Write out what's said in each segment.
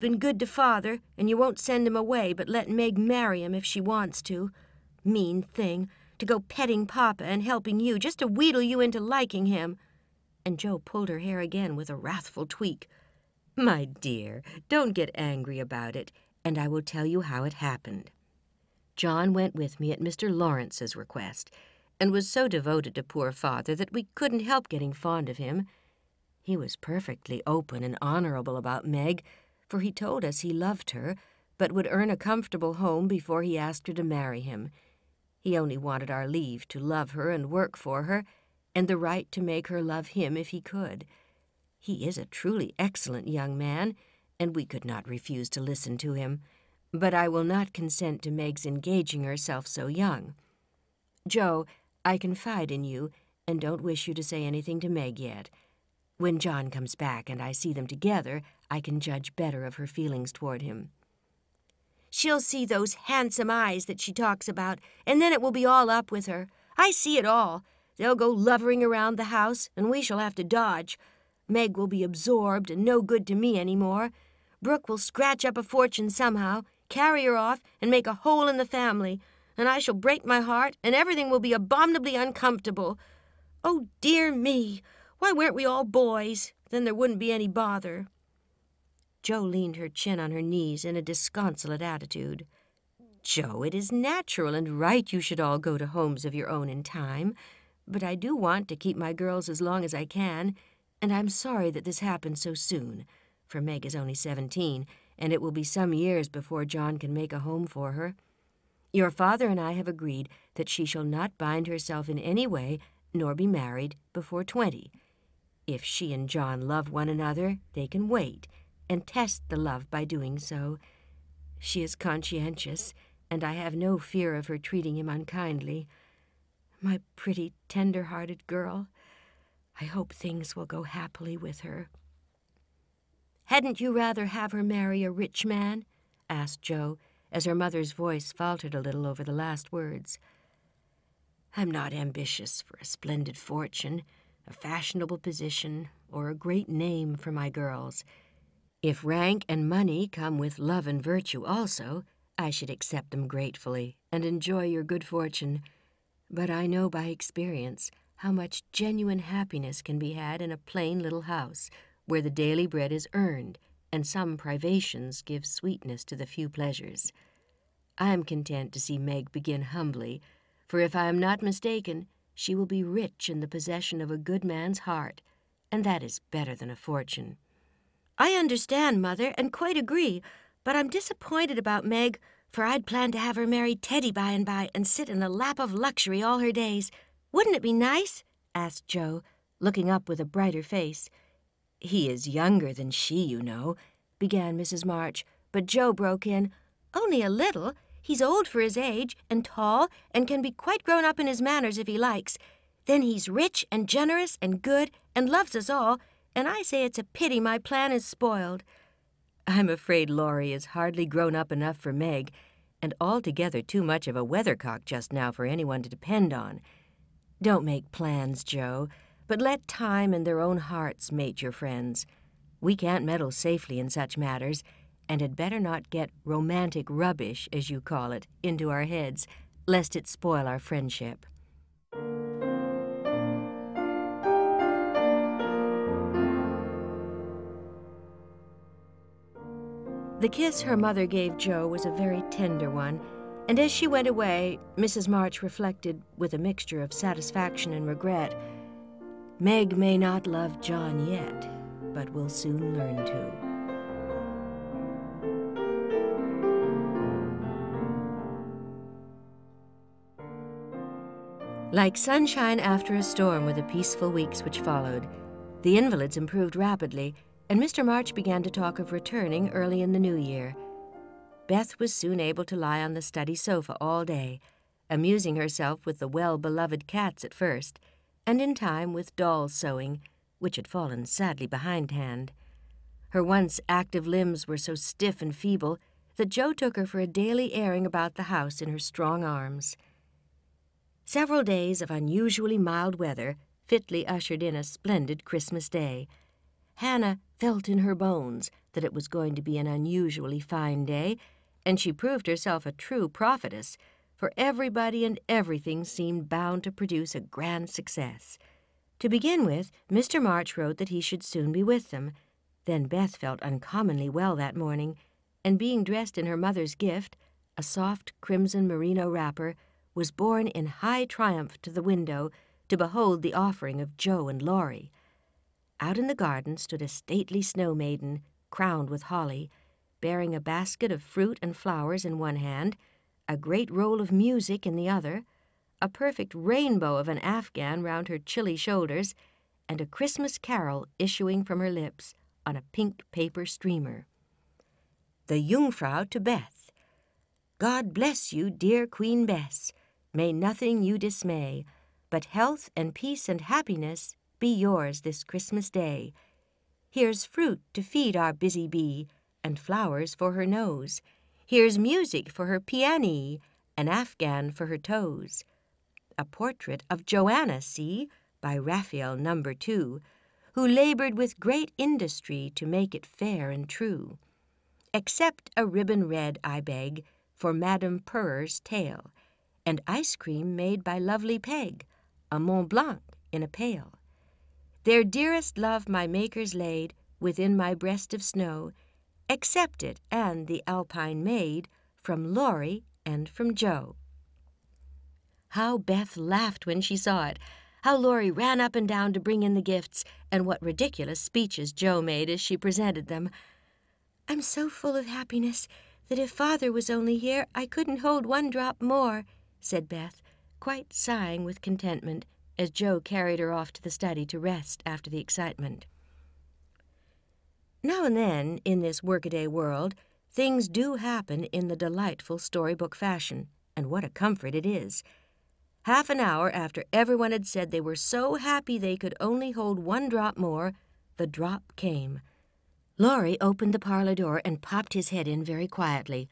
been good to Father, and you won't send him away, but let Meg marry him if she wants to. Mean thing, to go petting Papa and helping you just to wheedle you into liking him." And Jo pulled her hair again with a wrathful tweak. "My dear, don't get angry about it, and I will tell you how it happened. John went with me at Mr. Lawrence's request, and was so devoted to poor Father that we couldn't help getting fond of him. He was perfectly open and honorable about Meg, for he told us he loved her, but would earn a comfortable home before he asked her to marry him. He only wanted our leave to love her and work for her, and the right to make her love him if he could. He is a truly excellent young man, and we could not refuse to listen to him. But I will not consent to Meg's engaging herself so young. Jo, I confide in you, and don't wish you to say anything to Meg yet. When John comes back and I see them together, I can judge better of her feelings toward him." "She'll see those handsome eyes that she talks about, and then it will be all up with her. I see it all. They'll go lovering around the house, and we shall have to dodge. Meg will be absorbed and no good to me any more. Brooke will scratch up a fortune somehow, carry her off, and make a hole in the family, and I shall break my heart, and everything will be abominably uncomfortable. Oh, dear me! Why weren't we all boys? Then there wouldn't be any bother." Jo leaned her chin on her knees in a disconsolate attitude. "Jo, it is natural and right you should all go to homes of your own in time, but I do want to keep my girls as long as I can, and I'm sorry that this happened so soon, for Meg is only 17, and it will be some years before John can make a home for her. Your father and I have agreed that she shall not bind herself in any way, nor be married, before 20. If she and John love one another, they can wait, and test the love by doing so. She is conscientious, and I have no fear of her treating him unkindly. My pretty, tender-hearted girl, I hope things will go happily with her." "Hadn't you rather have her marry a rich man?" asked Jo, as her mother's voice faltered a little over the last words. "I'm not ambitious for a splendid fortune, a fashionable position, or a great name for my girls. If rank and money come with love and virtue also, I should accept them gratefully and enjoy your good fortune. But I know by experience how much genuine happiness can be had in a plain little house, where the daily bread is earned, and some privations give sweetness to the few pleasures. I am content to see Meg begin humbly, for if I am not mistaken, she will be rich in the possession of a good man's heart, and that is better than a fortune." "I understand, Mother, and quite agree, but I'm disappointed about Meg, for I'd planned to have her marry Teddy by and by and sit in the lap of luxury all her days. Wouldn't it be nice?" asked Jo, looking up with a brighter face. "He is younger than she, you know," began Mrs. March, but Jo broke in, "Only a little. He's old for his age, and tall, and can be quite grown up in his manners if he likes. Then he's rich and generous and good and loves us all, and I say it's a pity my plan is spoiled." "I'm afraid Laurie is hardly grown up enough for Meg, and altogether too much of a weathercock just now for anyone to depend on. Don't make plans, Jo, but let time and their own hearts mate your friends. We can't meddle safely in such matters, and had better not get romantic rubbish, as you call it, into our heads, lest it spoil our friendship." The kiss her mother gave Jo was a very tender one, and as she went away, Mrs. March reflected, with a mixture of satisfaction and regret, "Meg may not love John yet, but will soon learn to." Like sunshine after a storm were the peaceful weeks which followed. The invalids improved rapidly, and Mr. March began to talk of returning early in the new year. Beth was soon able to lie on the study sofa all day, amusing herself with the well-beloved cats at first, and in time with doll sewing, which had fallen sadly behindhand. Her once active limbs were so stiff and feeble that Jo took her for a daily airing about the house in her strong arms. Several days of unusually mild weather fitly ushered in a splendid Christmas day. Hannah felt in her bones that it was going to be an unusually fine day, and she proved herself a true prophetess, for everybody and everything seemed bound to produce a grand success. To begin with, Mr. March wrote that he should soon be with them. Then Beth felt uncommonly well that morning, and being dressed in her mother's gift, a soft crimson merino wrapper, was borne in high triumph to the window to behold the offering of Joe and Laurie. Out in the garden stood a stately snow maiden, crowned with holly, bearing a basket of fruit and flowers in one hand, a great roll of music in the other, a perfect rainbow of an afghan round her chilly shoulders, and a Christmas carol issuing from her lips on a pink paper streamer. The Jungfrau to Beth. God bless you, dear Queen Bess. May nothing you dismay, but health and peace and happiness be yours this Christmas day. Here's fruit to feed our busy bee, and flowers for her nose. Here's music for her pianee, an afghan for her toes. A portrait of Joanna, see, by Raphael No. 2, who labored with great industry to make it fair and true. Accept a ribbon red, I beg, for Madame Purrer's tail, and ice cream made by lovely Peg, a Mont Blanc in a pail. Their dearest love my makers laid within my breast of snow. Accept it and the Alpine maid from Laurie and from Joe. How Beth laughed when she saw it, how Laurie ran up and down to bring in the gifts, and what ridiculous speeches Joe made as she presented them. I'm so full of happiness that if Father was only here, I couldn't hold one drop more, said Beth, quite sighing with contentment as Joe carried her off to the study to rest after the excitement. Now and then, in this workaday world, things do happen in the delightful storybook fashion, and what a comfort it is. Half an hour after everyone had said they were so happy they could only hold one drop more, the drop came. Laurie opened the parlor door and popped his head in very quietly.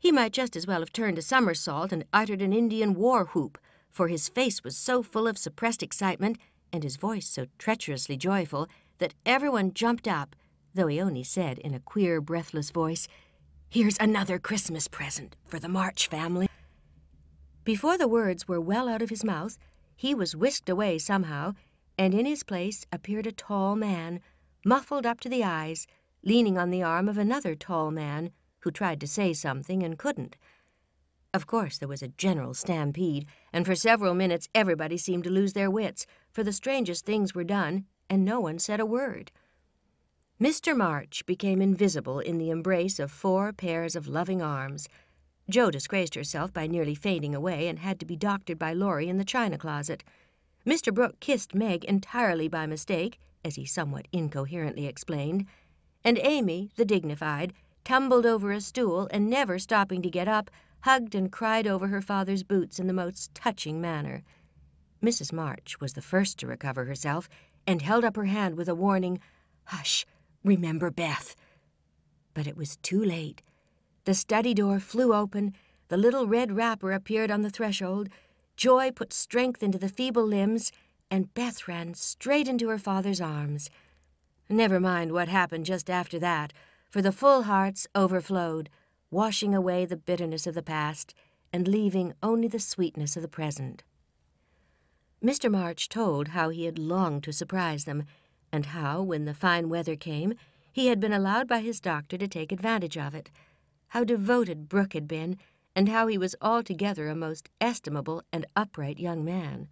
He might just as well have turned a somersault and uttered an Indian war whoop, for his face was so full of suppressed excitement and his voice so treacherously joyful that everyone jumped up, though he only said in a queer, breathless voice, "Here's another Christmas present for the March family." Before the words were well out of his mouth, he was whisked away somehow, and in his place appeared a tall man, muffled up to the eyes, leaning on the arm of another tall man who tried to say something and couldn't. Of course, there was a general stampede, and for several minutes everybody seemed to lose their wits, for the strangest things were done, and no one said a word. Mr. March became invisible in the embrace of 4 pairs of loving arms. Joe disgraced herself by nearly fainting away and had to be doctored by Laurie in the china closet. Mr. Brooke kissed Meg entirely by mistake, as he somewhat incoherently explained, and Amy, the dignified, tumbled over a stool and, never stopping to get up, hugged and cried over her father's boots in the most touching manner. Mrs. March was the first to recover herself and held up her hand with a warning, "Hush, remember Beth." But it was too late. The study door flew open, the little red wrapper appeared on the threshold, joy put strength into the feeble limbs, and Beth ran straight into her father's arms. Never mind what happened just after that, for the full hearts overflowed, washing away the bitterness of the past and leaving only the sweetness of the present. Mr. March told how he had longed to surprise them, and how, when the fine weather came, he had been allowed by his doctor to take advantage of it, how devoted Brooke had been, and how he was altogether a most estimable and upright young man.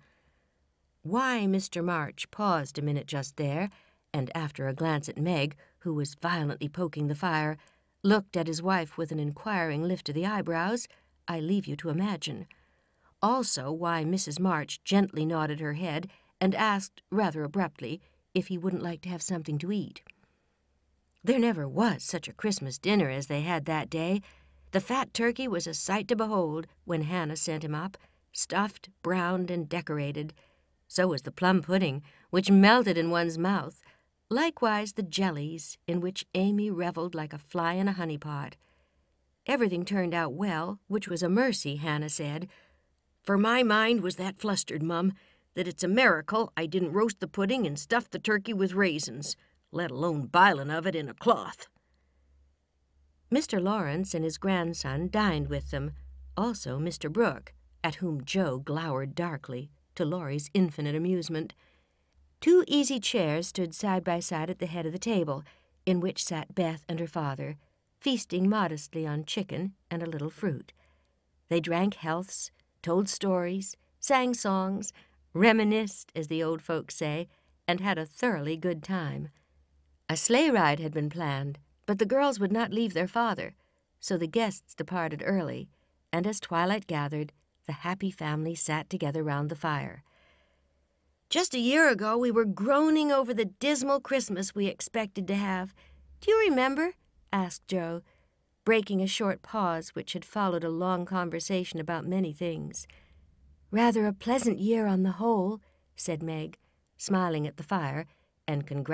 Why Mr. March paused a minute just there, and after a glance at Meg, who was violently poking the fire, looked at his wife with an inquiring lift of the eyebrows, I leave you to imagine. Also why Mrs. March gently nodded her head and asked, rather abruptly, if he wouldn't like to have something to eat. There never was such a Christmas dinner as they had that day. The fat turkey was a sight to behold when Hannah sent him up, stuffed, browned, and decorated. So was the plum pudding, which melted in one's mouth, likewise the jellies, in which Amy reveled like a fly in a honey-pot. Everything turned out well, which was a mercy, Hannah said. "For my mind was that flustered, Mum, that it's a miracle I didn't roast the pudding and stuff the turkey with raisins, let alone bilin' of it in a cloth." Mr. Lawrence and his grandson dined with them, also Mr. Brooke, at whom Joe glowered darkly, to Laurie's infinite amusement. 2 easy chairs stood side by side at the head of the table, in which sat Beth and her father, feasting modestly on chicken and a little fruit. They drank healths, told stories, sang songs, reminisced, as the old folks say, and had a thoroughly good time. A sleigh ride had been planned, but the girls would not leave their father, so the guests departed early, and as twilight gathered, the happy family sat together round the fire. "Just a year ago we were groaning over the dismal Christmas we expected to have. Do you remember?" asked Joe, breaking a short pause which had followed a long conversation about many things. "Rather a pleasant year on the whole," said Meg, smiling at the fire and congratulating